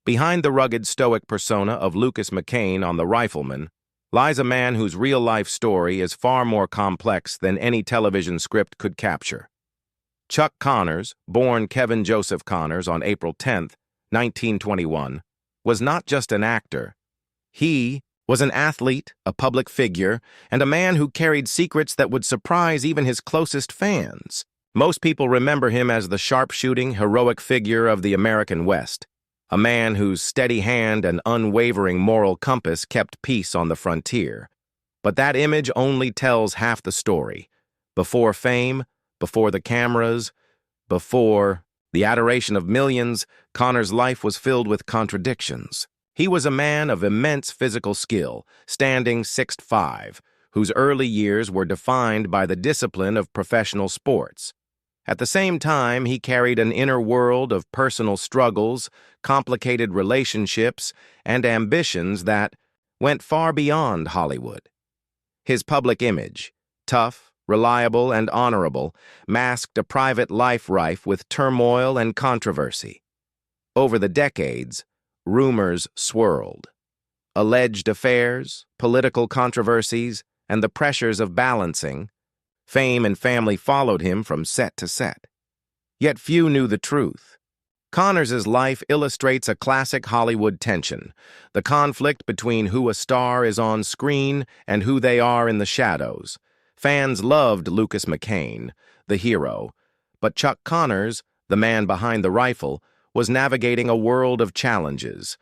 Behind the rugged stoic persona of Lucas McCain on The Rifleman lies a man whose real-life story is far more complex than any television script could capture. Chuck Connors, born Kevin Joseph Connors on April 10, 1921, was not just an actor. He was an athlete, a public figure, and a man who carried secrets that would surprise even his closest fans. Most people remember him as the sharpshooting, heroic figure of the American West, a man whose steady hand and unwavering moral compass kept peace on the frontier. But that image only tells half the story. Before fame, before the cameras, before the adoration of millions, Connors' life was filled with contradictions. He was a man of immense physical skill, standing 6'5", whose early years were defined by the discipline of professional sports. At the same time, he carried an inner world of personal struggles, complicated relationships, and ambitions that went far beyond Hollywood. His public image, tough, reliable, and honorable, masked a private life rife with turmoil and controversy. Over the decades, rumors swirled. Alleged affairs, political controversies, and the pressures of balancing. Fame and family followed him from set to set. Yet few knew the truth. Connors' life illustrates a classic Hollywood tension, the conflict between who a star is on screen and who they are in the shadows. Fans loved Lucas McCain, the hero, but Chuck Connors, the man behind the rifle, was navigating a world of challenges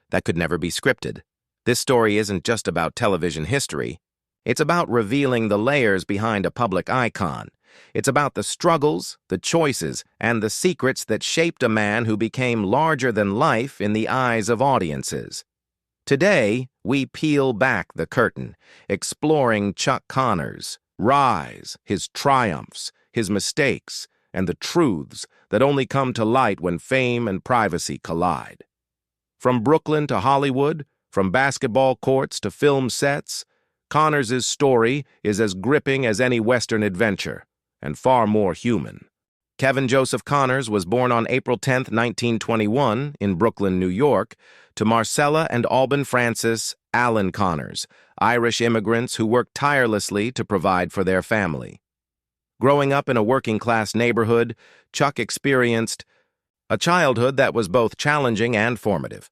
that could never be scripted. This story isn't just about television history. It's about revealing the layers behind a public icon. It's about the struggles, the choices, and the secrets that shaped a man who became larger than life in the eyes of audiences. Today, we peel back the curtain, exploring Chuck Connors' rise, his triumphs, his mistakes, and the truths that only come to light when fame and privacy collide. From Brooklyn to Hollywood, from basketball courts to film sets, Connors' story is as gripping as any Western adventure, and far more human. Kevin Joseph Connors was born on April 10, 1921, in Brooklyn, New York, to Marcella and Alban Francis Allen Connors, Irish immigrants who worked tirelessly to provide for their family. Growing up in a working-class neighborhood, Chuck experienced a childhood that was both challenging and formative.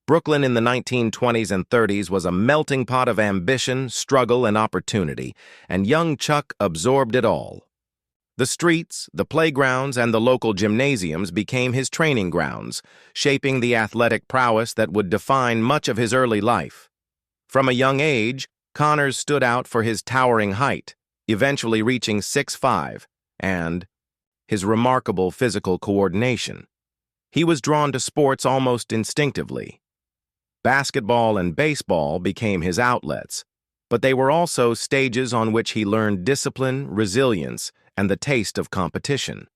Brooklyn in the 1920s and 30s was a melting pot of ambition, struggle, and opportunity, and young Chuck absorbed it all. The streets, the playgrounds, and the local gymnasiums became his training grounds, shaping the athletic prowess that would define much of his early life. From a young age, Connors stood out for his towering height, eventually reaching 6'5", and his remarkable physical coordination. He was drawn to sports almost instinctively. Basketball and baseball became his outlets, but they were also stages on which he learned discipline, resilience, and the taste of competition.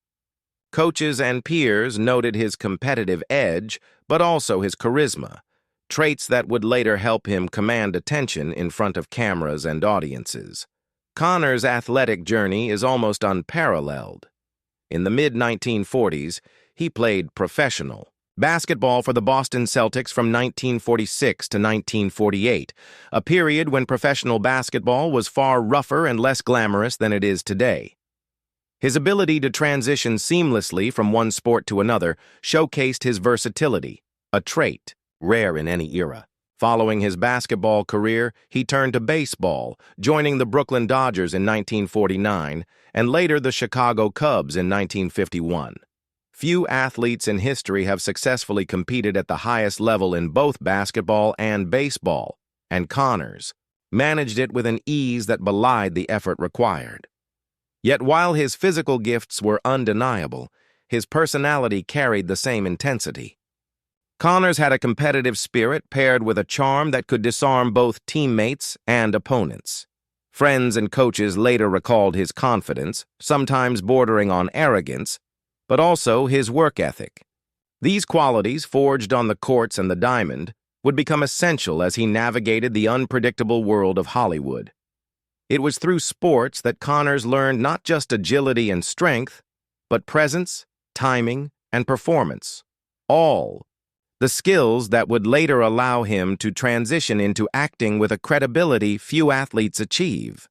Coaches and peers noted his competitive edge, but also his charisma, traits that would later help him command attention in front of cameras and audiences. Connors' athletic journey is almost unparalleled. In the mid-1940s, he played professional basketball for the Boston Celtics from 1946 to 1948, a period when professional basketball was far rougher and less glamorous than it is today. His ability to transition seamlessly from one sport to another showcased his versatility, a trait rare in any era. Following his basketball career, he turned to baseball, joining the Brooklyn Dodgers in 1949 and later the Chicago Cubs in 1951. Few athletes in history have successfully competed at the highest level in both basketball and baseball, and Connors managed it with an ease that belied the effort required. Yet while his physical gifts were undeniable, his personality carried the same intensity. Connors had a competitive spirit paired with a charm that could disarm both teammates and opponents. Friends and coaches later recalled his confidence, sometimes bordering on arrogance, but also his work ethic. These qualities, forged on the courts and the diamond, would become essential as he navigated the unpredictable world of Hollywood. It was through sports that Connors learned not just agility and strength, but presence, timing, and performance, all the skills that would later allow him to transition into acting with a credibility few athletes achieve.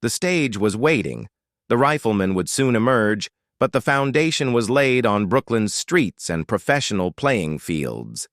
The stage was waiting. The Rifleman would soon emerge, but the foundation was laid on Brooklyn's streets and professional playing fields.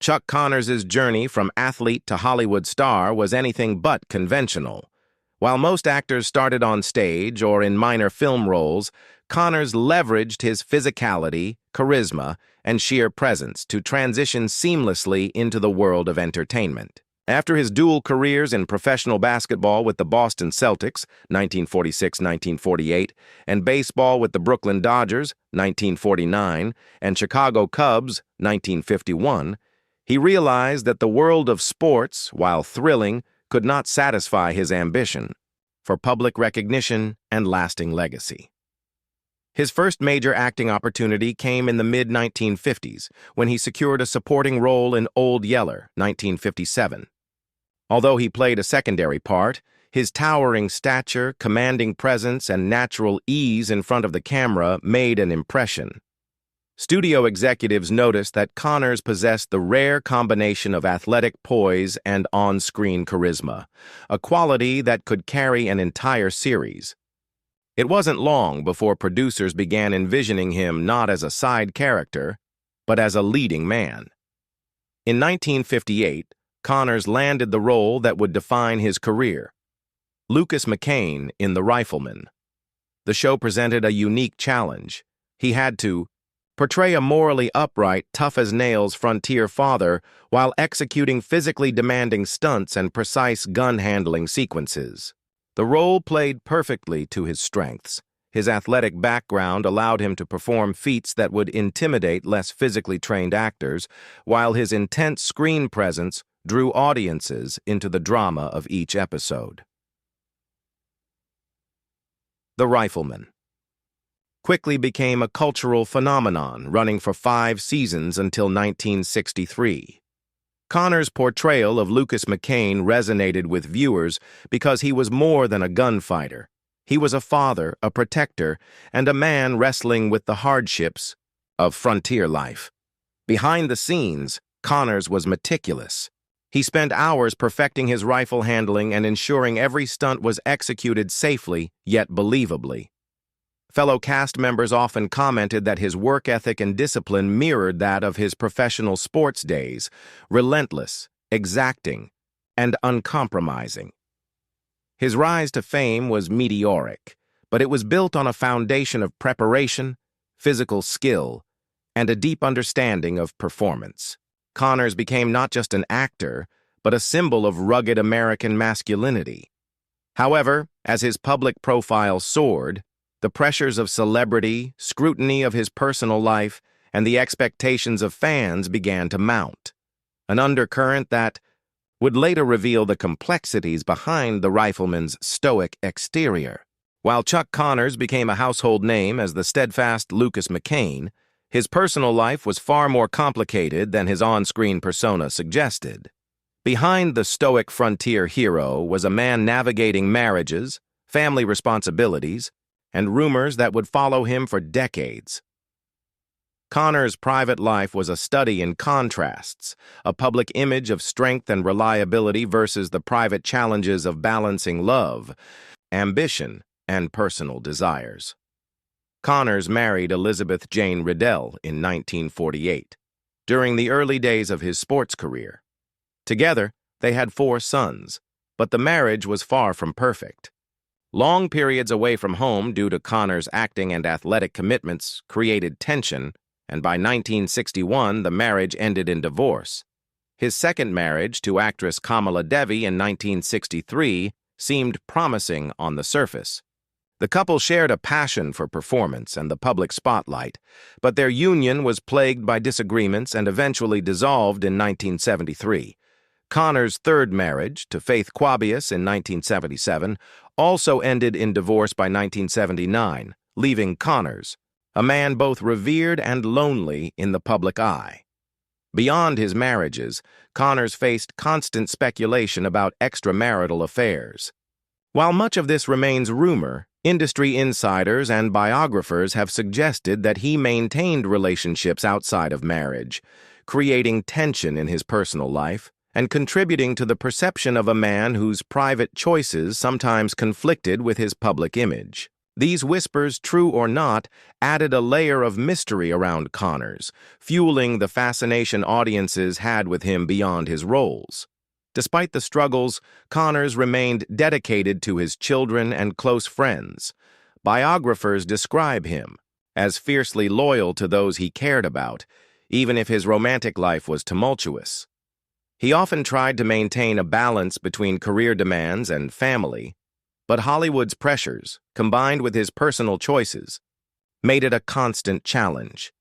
Chuck Connors' journey from athlete to Hollywood star was anything but conventional. While most actors started on stage or in minor film roles, Connors leveraged his physicality, charisma, and sheer presence to transition seamlessly into the world of entertainment. After his dual careers in professional basketball with the Boston Celtics, 1946-1948, and baseball with the Brooklyn Dodgers, 1949, and Chicago Cubs, 1951, he realized that the world of sports, while thrilling, could not satisfy his ambition for public recognition and lasting legacy. His first major acting opportunity came in the mid-1950s, when he secured a supporting role in Old Yeller, 1957. Although he played a secondary part, his towering stature, commanding presence, and natural ease in front of the camera made an impression. Studio executives noticed that Connors possessed the rare combination of athletic poise and on-screen charisma, a quality that could carry an entire series. It wasn't long before producers began envisioning him not as a side character, but as a leading man. In 1958, Connors landed the role that would define his career, Lucas McCain in The Rifleman. The show presented a unique challenge. He had to portray a morally upright, tough-as-nails frontier father while executing physically demanding stunts and precise gun-handling sequences. The role played perfectly to his strengths. His athletic background allowed him to perform feats that would intimidate less physically trained actors, while his intense screen presence drew audiences into the drama of each episode. The Rifleman quickly became a cultural phenomenon, running for 5 seasons until 1963. Connors' portrayal of Lucas McCain resonated with viewers because he was more than a gunfighter. He was a father, a protector, and a man wrestling with the hardships of frontier life. Behind the scenes, Connors was meticulous. He spent hours perfecting his rifle handling and ensuring every stunt was executed safely, yet believably. Fellow cast members often commented that his work ethic and discipline mirrored that of his professional sports days, relentless, exacting, and uncompromising. His rise to fame was meteoric, but it was built on a foundation of preparation, physical skill, and a deep understanding of performance. Connors became not just an actor, but a symbol of rugged American masculinity. However, as his public profile soared, the pressures of celebrity, scrutiny of his personal life, and the expectations of fans began to mount, an undercurrent that would later reveal the complexities behind the Rifleman's stoic exterior. While Chuck Connors became a household name as the steadfast Lucas McCain, his personal life was far more complicated than his on-screen persona suggested. Behind the stoic frontier hero was a man navigating marriages, family responsibilities, and rumors that would follow him for decades. Connors' private life was a study in contrasts, a public image of strength and reliability versus the private challenges of balancing love, ambition, and personal desires. Connors married Elizabeth Jane Riddell in 1948, during the early days of his sports career. Together, they had 4 sons, but the marriage was far from perfect. Long periods away from home due to Connors' acting and athletic commitments created tension, and by 1961, the marriage ended in divorce. His second marriage to actress Kamala Devi in 1963 seemed promising on the surface. The couple shared a passion for performance and the public spotlight, but their union was plagued by disagreements and eventually dissolved in 1973. Connors' third marriage, to Faith Quabius in 1977, also ended in divorce by 1979, leaving Connors, a man both revered and lonely in the public eye. Beyond his marriages, Connors faced constant speculation about extramarital affairs. While much of this remains rumor, industry insiders and biographers have suggested that he maintained relationships outside of marriage, creating tension in his personal life and contributing to the perception of a man whose private choices sometimes conflicted with his public image. These whispers, true or not, added a layer of mystery around Connors, fueling the fascination audiences had with him beyond his roles. Despite the struggles, Connors remained dedicated to his children and close friends. Biographers describe him as fiercely loyal to those he cared about, even if his romantic life was tumultuous. He often tried to maintain a balance between career demands and family, but Hollywood's pressures, combined with his personal choices, made it a constant challenge.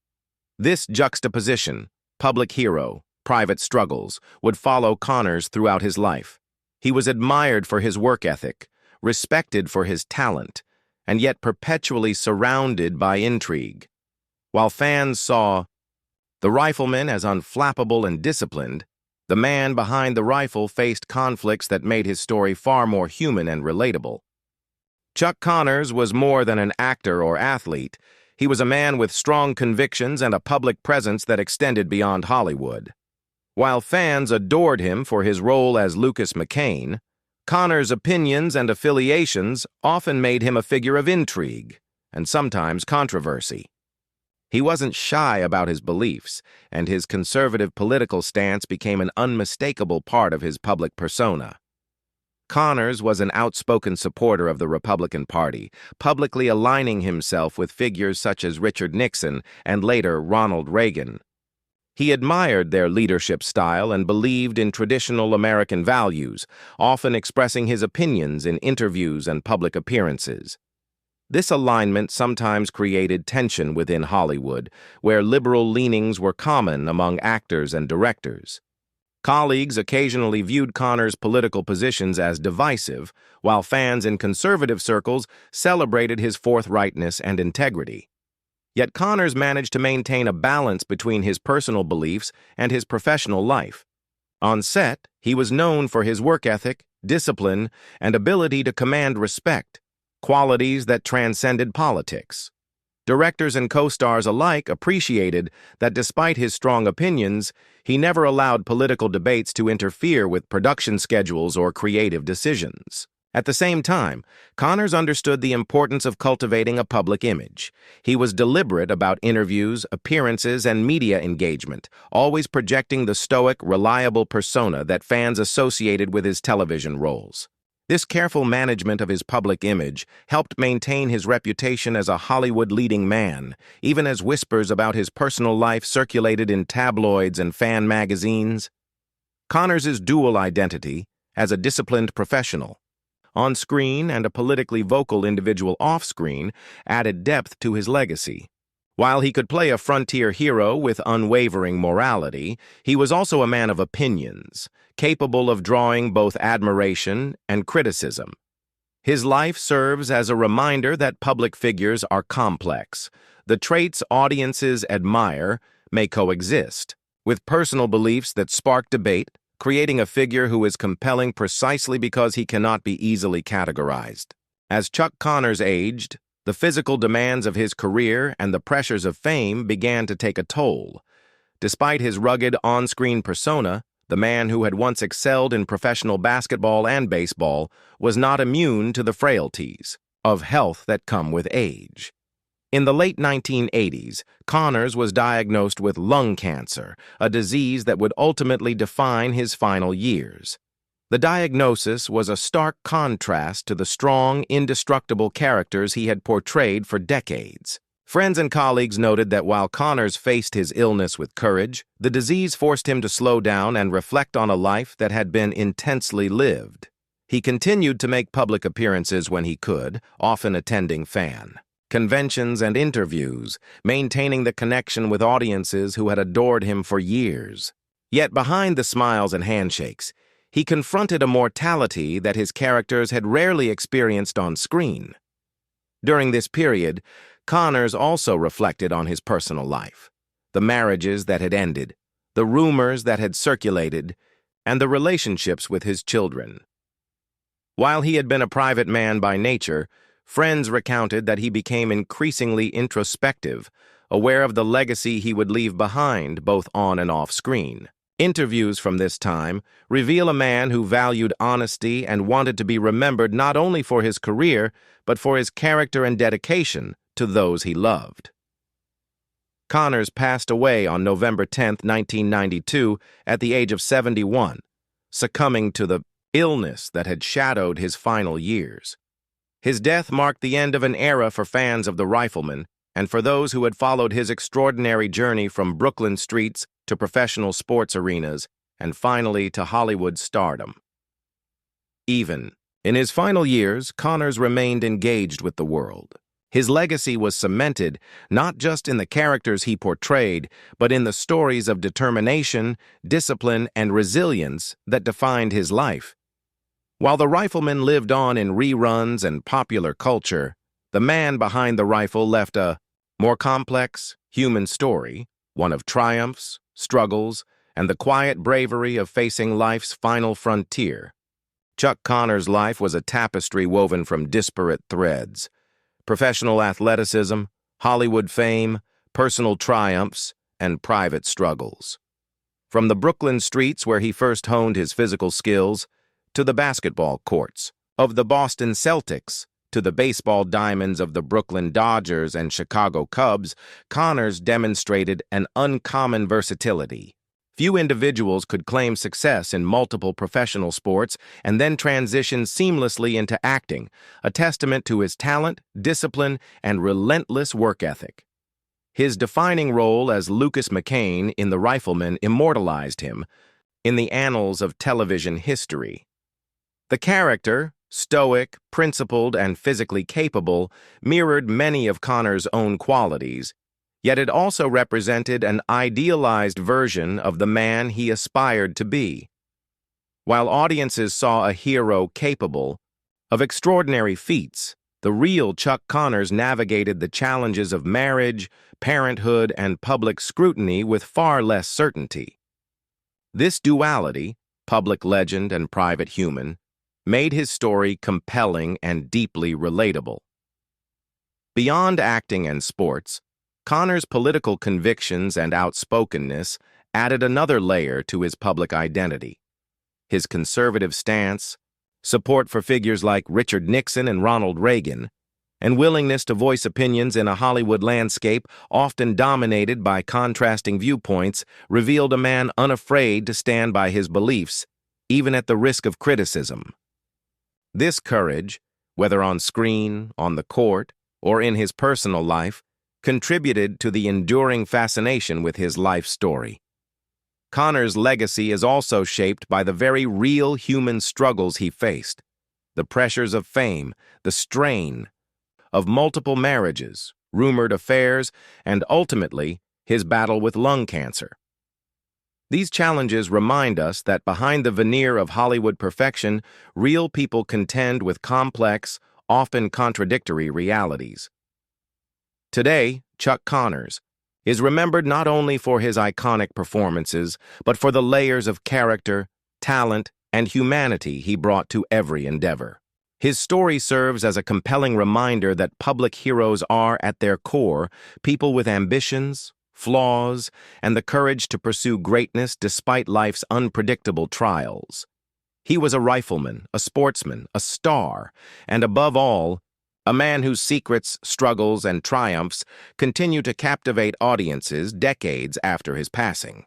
This juxtaposition, public hero, private struggles, would follow Connors throughout his life. He was admired for his work ethic, respected for his talent, and yet perpetually surrounded by intrigue. While fans saw the Rifleman as unflappable and disciplined, the man behind the rifle faced conflicts that made his story far more human and relatable. Chuck Connors was more than an actor or athlete. He was a man with strong convictions and a public presence that extended beyond Hollywood. While fans adored him for his role as Lucas McCain, Connors' opinions and affiliations often made him a figure of intrigue and sometimes controversy. He wasn't shy about his beliefs, and his conservative political stance became an unmistakable part of his public persona. Connors was an outspoken supporter of the Republican Party, publicly aligning himself with figures such as Richard Nixon and later Ronald Reagan. He admired their leadership style and believed in traditional American values, often expressing his opinions in interviews and public appearances. This alignment sometimes created tension within Hollywood, where liberal leanings were common among actors and directors. Colleagues occasionally viewed Connors' political positions as divisive, while fans in conservative circles celebrated his forthrightness and integrity. Yet Connors managed to maintain a balance between his personal beliefs and his professional life. On set, he was known for his work ethic, discipline, and ability to command respect, qualities that transcended politics. Directors and co-stars alike appreciated that despite his strong opinions, he never allowed political debates to interfere with production schedules or creative decisions. At the same time, Connors understood the importance of cultivating a public image. He was deliberate about interviews, appearances, and media engagement, always projecting the stoic, reliable persona that fans associated with his television roles. This careful management of his public image helped maintain his reputation as a Hollywood leading man, even as whispers about his personal life circulated in tabloids and fan magazines. Connors' dual identity, as a disciplined professional on screen and a politically vocal individual off-screen, added depth to his legacy. While he could play a frontier hero with unwavering morality, he was also a man of opinions, capable of drawing both admiration and criticism. His life serves as a reminder that public figures are complex. The traits audiences admire may coexist with personal beliefs that spark debate, creating a figure who is compelling precisely because he cannot be easily categorized. As Chuck Connors aged, the physical demands of his career and the pressures of fame began to take a toll. Despite his rugged on-screen persona, the man who had once excelled in professional basketball and baseball was not immune to the frailties of health that come with age. In the late 1980s, Connors was diagnosed with lung cancer, a disease that would ultimately define his final years. The diagnosis was a stark contrast to the strong, indestructible characters he had portrayed for decades. Friends and colleagues noted that while Connors faced his illness with courage, the disease forced him to slow down and reflect on a life that had been intensely lived. He continued to make public appearances when he could, often attending fan conventions and interviews, maintaining the connection with audiences who had adored him for years. Yet behind the smiles and handshakes, he confronted a mortality that his characters had rarely experienced on screen. During this period, Connors also reflected on his personal life, the marriages that had ended, the rumors that had circulated, and the relationships with his children. While he had been a private man by nature, friends recounted that he became increasingly introspective, aware of the legacy he would leave behind both on and off screen. Interviews from this time reveal a man who valued honesty and wanted to be remembered not only for his career, but for his character and dedication to those he loved. Connors passed away on November 10, 1992, at the age of 71, succumbing to the illness that had shadowed his final years. His death marked the end of an era for fans of the Rifleman and for those who had followed his extraordinary journey from Brooklyn streets to professional sports arenas and finally to Hollywood stardom. Even in his final years, Connors remained engaged with the world. His legacy was cemented not just in the characters he portrayed, but in the stories of determination, discipline, and resilience that defined his life. While the Rifleman lived on in reruns and popular culture, the man behind the rifle left a more complex, human story, one of triumphs, struggles, and the quiet bravery of facing life's final frontier. Chuck Connors' life was a tapestry woven from disparate threads: professional athleticism, Hollywood fame, personal triumphs, and private struggles. From the Brooklyn streets where he first honed his physical skills, to the basketball courts of the Boston Celtics, to the baseball diamonds of the Brooklyn Dodgers and Chicago Cubs, Connors demonstrated an uncommon versatility. Few individuals could claim success in multiple professional sports and then transition seamlessly into acting, a testament to his talent, discipline, and relentless work ethic. His defining role as Lucas McCain in The Rifleman immortalized him in the annals of television history. The character, stoic, principled, and physically capable, mirrored many of Connors' own qualities, yet it also represented an idealized version of the man he aspired to be. While audiences saw a hero capable of extraordinary feats, the real Chuck Connors navigated the challenges of marriage, parenthood, and public scrutiny with far less certainty. This duality, public legend and private human, made his story compelling and deeply relatable. Beyond acting and sports, Connors' political convictions and outspokenness added another layer to his public identity. His conservative stance, support for figures like Richard Nixon and Ronald Reagan, and willingness to voice opinions in a Hollywood landscape often dominated by contrasting viewpoints revealed a man unafraid to stand by his beliefs, even at the risk of criticism. This courage, whether on screen, on the court, or in his personal life, contributed to the enduring fascination with his life story. Connors' legacy is also shaped by the very real human struggles he faced: the pressures of fame, the strain of multiple marriages, rumored affairs, and ultimately, his battle with lung cancer. These challenges remind us that behind the veneer of Hollywood perfection, real people contend with complex, often contradictory realities. Today, Chuck Connors is remembered not only for his iconic performances, but for the layers of character, talent, and humanity he brought to every endeavor. His story serves as a compelling reminder that public heroes are, at their core, people with ambitions, flaws, and the courage to pursue greatness despite life's unpredictable trials. He was a rifleman, a sportsman, a star, and above all, a man whose secrets, struggles, and triumphs continue to captivate audiences decades after his passing.